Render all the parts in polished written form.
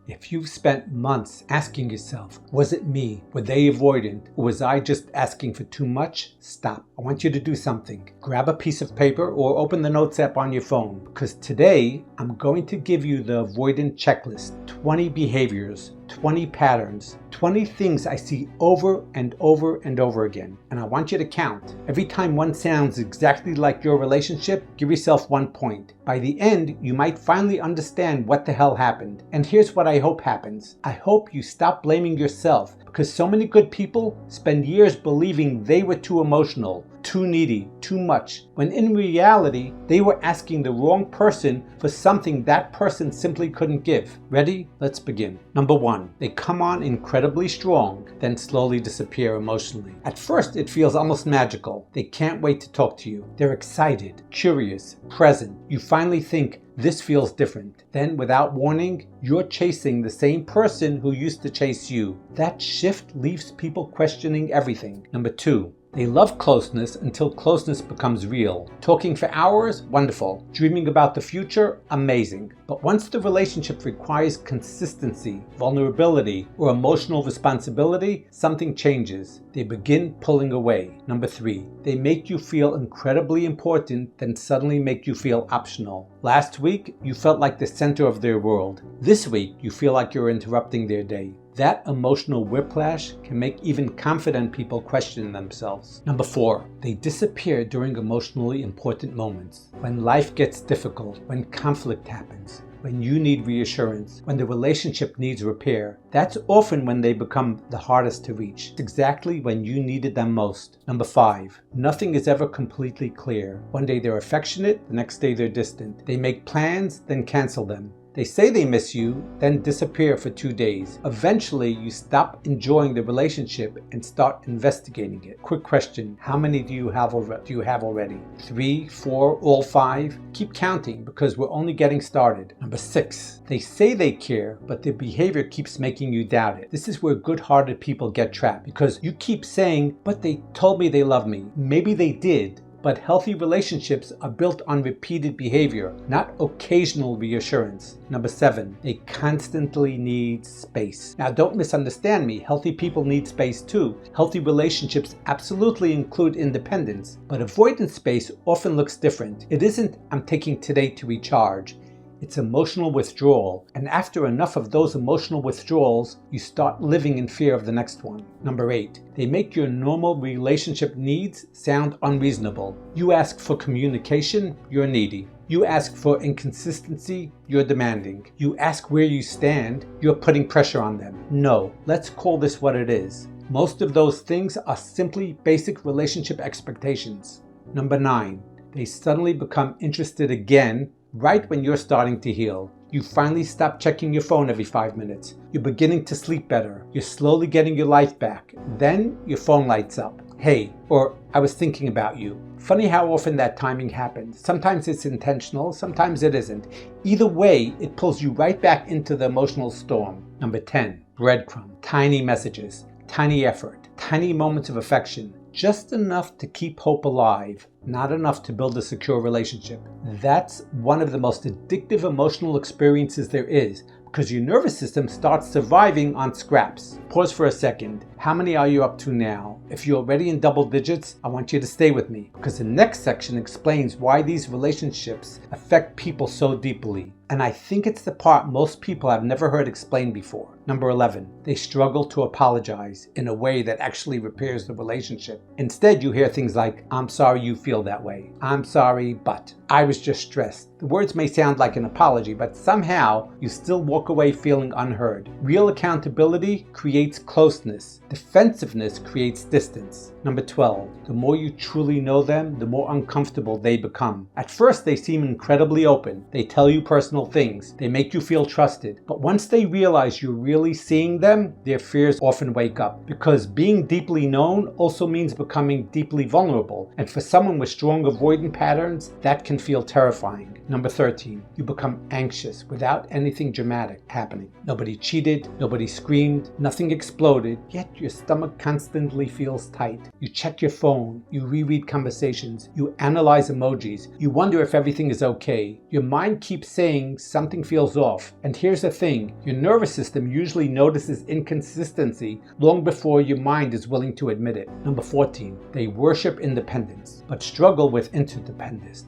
If you've spent months asking yourself, was it me? Were they avoidant? Or was I just asking for too much? Stop. I want you to do something. Grab a piece of paper or open the Notes app on your phone, because today I'm going to give you the avoidant checklist. 20 behaviors, 20 patterns, 20 things I see over and over and over again. And I want you to count. Every time one sounds exactly like your relationship, give yourself 1 point. By the end, you might finally understand what the hell happened. And here's what I hope happens. I hope you stop blaming yourself, because so many good people spend years believing they were too emotional, too needy, too much, when in reality, they were asking the wrong person for something that person simply couldn't give. Ready? Let's begin. Number 1, they come on incredibly strong, then slowly disappear emotionally. At first, it feels almost magical. They can't wait to talk to you. They're excited, curious, present. You finally think, this feels different. Then, without warning, you're chasing the same person who used to chase you. That shift leaves people questioning everything. Number 2, they love closeness until closeness becomes real. Talking for hours? Wonderful. Dreaming about the future? Amazing. But once the relationship requires consistency, vulnerability, or emotional responsibility, something changes. They begin pulling away. Number 3, they make you feel incredibly important, then suddenly make you feel optional. Last week, you felt like the center of their world. This week, you feel like you're interrupting their day. That emotional whiplash can make even confident people question themselves. Number 4, they disappear during emotionally important moments. When life gets difficult, when conflict happens, when you need reassurance, when the relationship needs repair. That's often when they become the hardest to reach. It's exactly when you needed them most. Number 5, nothing is ever completely clear. One day they're affectionate, the next day they're distant. They make plans, then cancel them. They say they miss you, then disappear for 2 days. Eventually, you stop enjoying the relationship and start investigating it. Quick question, how many do you have already? 3, 4, all 5? Keep counting, because we're only getting started. Number 6, they say they care, but their behavior keeps making you doubt it. This is where good-hearted people get trapped, because you keep saying, but they told me they love me. Maybe they did. But healthy relationships are built on repeated behavior, not occasional reassurance. Number 7, they constantly need space. Now, don't misunderstand me. Healthy people need space too. Healthy relationships absolutely include independence, but avoidant space often looks different. It isn't, I'm taking today to recharge. It's emotional withdrawal, and after enough of those emotional withdrawals, you start living in fear of the next one. Number 8, they make your normal relationship needs sound unreasonable. You ask for communication, you're needy. You ask for inconsistency, you're demanding. You ask where you stand, you're putting pressure on them. No, let's call this what it is. Most of those things are simply basic relationship expectations. Number 9, they suddenly become interested again right when you're starting to heal. You finally stop checking your phone every 5 minutes. You're beginning to sleep better. You're slowly getting your life back. Then your phone lights up. Hey, or I was thinking about you. Funny how often that timing happens. Sometimes it's intentional, sometimes it isn't. Either way, it pulls you right back into the emotional storm. Number 10, breadcrumb. Tiny messages, tiny effort, tiny moments of affection. Just enough to keep hope alive, not enough to build a secure relationship. That's one of the most addictive emotional experiences there is, because your nervous system starts surviving on scraps. Pause for a second. How many are you up to now? If you're already in double digits, I want you to stay with me, because the next section explains why these relationships affect people so deeply. And I think it's the part most people have never heard explained before. Number 11, they struggle to apologize in a way that actually repairs the relationship. Instead, you hear things like, I'm sorry you feel that way. I'm sorry, but I was just stressed. The words may sound like an apology, but somehow you still walk away feeling unheard. Real accountability creates closeness. Defensiveness creates distance. Number 12, the more you truly know them, the more uncomfortable they become. At first, they seem incredibly open. They tell you personal things. They make you feel trusted. But once they realize you're really seeing them, their fears often wake up. Because being deeply known also means becoming deeply vulnerable. And for someone with strong avoidant patterns, that can feel terrifying. Number 13, you become anxious without anything dramatic happening. Nobody cheated, nobody screamed, nothing exploded, yet Your stomach constantly feels tight. You check your phone. You reread conversations. You analyze emojis. You wonder if everything is okay. Your mind keeps saying something feels off. And here's the thing, your nervous system usually notices inconsistency long before your mind is willing to admit it. Number 14, they worship independence, but struggle with interdependence.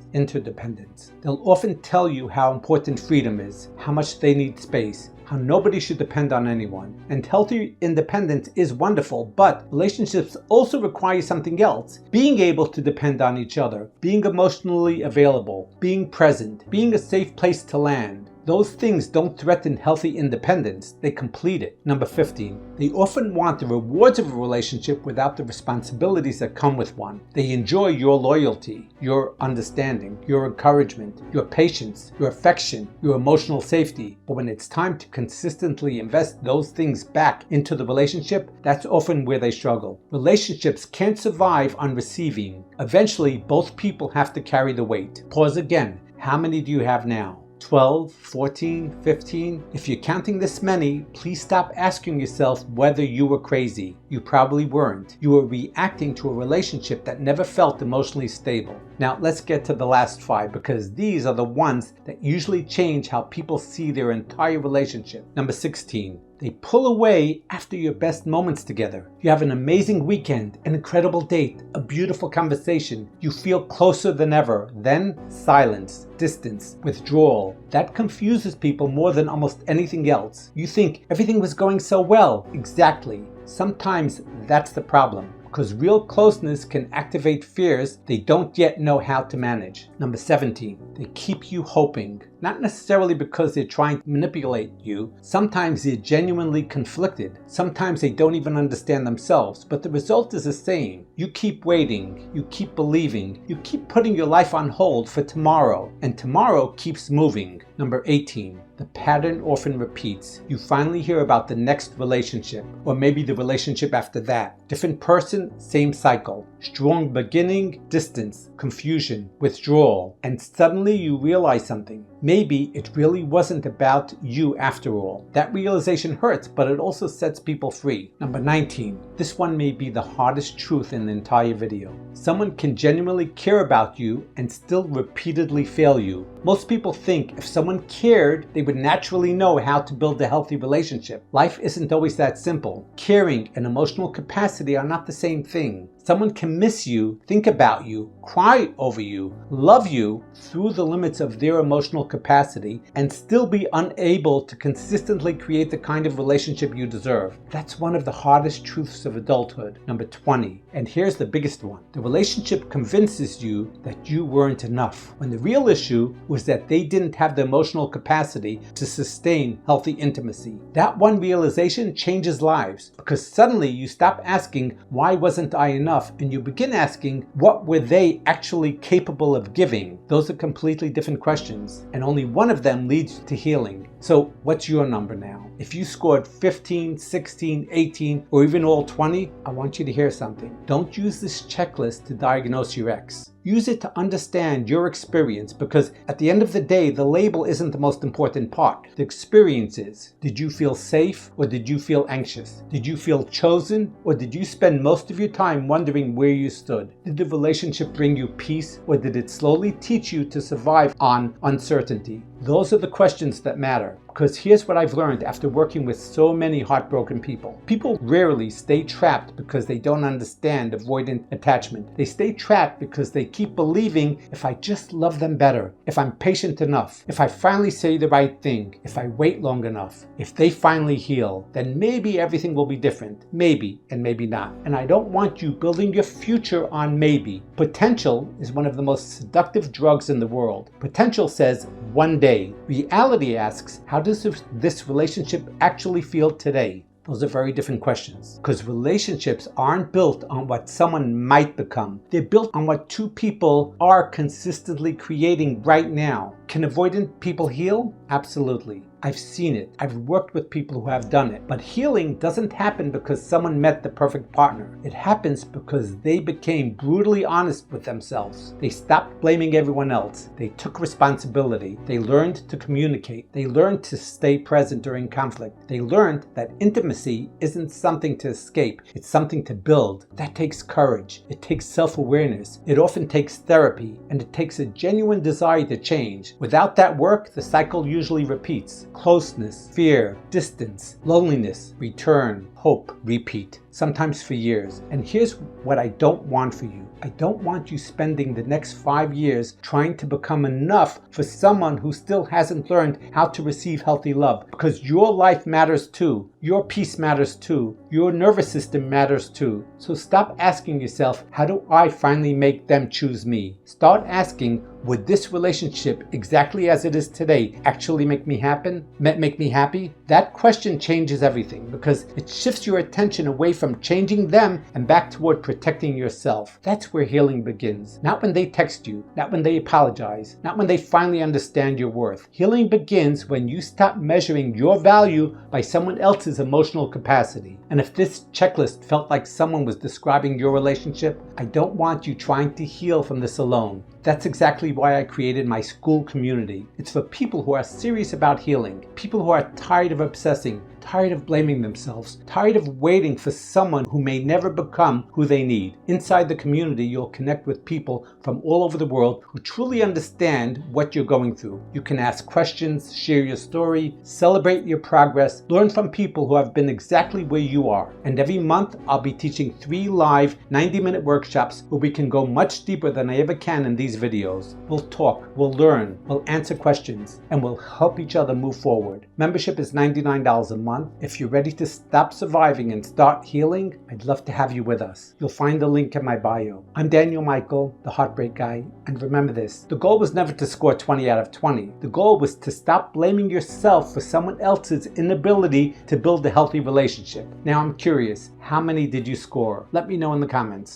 They'll often tell you how important freedom is, how much they need space, how nobody should depend on anyone. And healthy independence is wonderful, but relationships also require something else. Being able to depend on each other, being emotionally available, being present, being a safe place to land. Those things don't threaten healthy independence, they complete it. Number 15, they often want the rewards of a relationship without the responsibilities that come with one. They enjoy your loyalty, your understanding, your encouragement, your patience, your affection, your emotional safety. But when it's time to consistently invest those things back into the relationship, that's often where they struggle. Relationships can't survive on receiving. Eventually, both people have to carry the weight. Pause again. How many do you have now? 12, 14, 15? If you're counting this many, please stop asking yourself whether you were crazy. You probably weren't. You were reacting to a relationship that never felt emotionally stable. Now let's get to the last 5, because these are the ones that usually change how people see their entire relationship. Number 16. They pull away after your best moments together. You have an amazing weekend, an incredible date, a beautiful conversation. You feel closer than ever. Then silence, distance, withdrawal. That confuses people more than almost anything else. You think everything was going so well. Exactly. Sometimes that's the problem, because real closeness can activate fears they don't yet know how to manage. Number 17, they keep you hoping. Not necessarily because they're trying to manipulate you. Sometimes they're genuinely conflicted. Sometimes they don't even understand themselves, but the result is the same. You keep waiting, you keep believing, you keep putting your life on hold for tomorrow, and tomorrow keeps moving. Number 18, the pattern often repeats. You finally hear about the next relationship, or maybe the relationship after that. Different person, same cycle. Strong beginning, distance, confusion, withdrawal, and suddenly you realize something. Maybe it really wasn't about you after all. That realization hurts, but it also sets people free. Number 19. This one may be the hardest truth in the entire video. Someone can genuinely care about you and still repeatedly fail you. Most people think if someone cared, they would naturally know how to build a healthy relationship. Life isn't always that simple. Caring and emotional capacity are not the same thing. Someone can miss you, think about you, cry over you, love you through the limits of their emotional capacity and still be unable to consistently create the kind of relationship you deserve. That's one of the hardest truths of adulthood. Number 20, and here's the biggest one. The relationship convinces you that you weren't enough, when the real issue was that they didn't have the emotional capacity to sustain healthy intimacy. That one realization changes lives, because suddenly you stop asking, why wasn't I enough? And you begin asking, what were they actually capable of giving? Those are completely different questions, and only one of them leads to healing. So what's your number now? If you scored 15, 16, 18, or even all 20, I want you to hear something. Don't use this checklist to diagnose your ex. Use it to understand your experience, because at the end of the day, the label isn't the most important part. The experience is. Did you feel safe, or did you feel anxious? Did you feel chosen, or did you spend most of your time wondering where you stood? Did the relationship bring you peace, or did it slowly teach you to survive on uncertainty? Those are the questions that matter. Because here's what I've learned after working with so many heartbroken people. People rarely stay trapped because they don't understand avoidant attachment. They stay trapped because they keep believing, if I just love them better, if I'm patient enough, if I finally say the right thing, if I wait long enough, if they finally heal, then maybe everything will be different. Maybe and maybe not. And I don't want you building your future on maybe. Potential is one of the most seductive drugs in the world. Potential says one day. Reality asks, how does this relationship actually feel today? Those are very different questions, because relationships aren't built on what someone might become. They're built on what two people are consistently creating right now. Can avoidant people heal? Absolutely. I've seen it. I've worked with people who have done it. But healing doesn't happen because someone met the perfect partner. It happens because they became brutally honest with themselves. They stopped blaming everyone else. They took responsibility. They learned to communicate. They learned to stay present during conflict. They learned that intimacy isn't something to escape. It's something to build. That takes courage. It takes self-awareness. It often takes therapy, and it takes a genuine desire to change. Without that work, the cycle usually repeats. Closeness, fear, distance, loneliness, return, hope, repeat, sometimes for years. And here's what I don't want for you. I don't want you spending the next 5 years trying to become enough for someone who still hasn't learned how to receive healthy love, because your life matters too. Your peace matters too. Your nervous system matters too. So stop asking yourself, how do I finally make them choose me? Start asking, would this relationship exactly as it is today actually make me happy? That question changes everything, because it shifts your attention away from changing them and back toward protecting yourself. That's where healing begins. Not when they text you, not when they apologize, not when they finally understand your worth. Healing begins when you stop measuring your value by someone else's emotional capacity. And if this checklist felt like someone was describing your relationship, I don't want you trying to heal from this alone. That's exactly why I created my school community. It's for people who are serious about healing, people who are tired of obsessing, tired of blaming themselves, tired of waiting for someone who may never become who they need. Inside the community, you'll connect with people from all over the world who truly understand what you're going through. You can ask questions, share your story, celebrate your progress, learn from people who have been exactly where you are. And every month, I'll be teaching 3 live 90-minute workshops where we can go much deeper than I ever can in these videos. We'll talk, we'll learn, we'll answer questions, and we'll help each other move forward. Membership is $99 a month. If you're ready to stop surviving and start healing, I'd love to have you with us. You'll find the link in my bio. I'm Daniel Michael, the Heartbreak Guy, and remember this, the goal was never to score 20 out of 20. The goal was to stop blaming yourself for someone else's inability to build a healthy relationship. Now I'm curious, how many did you score? Let me know in the comments.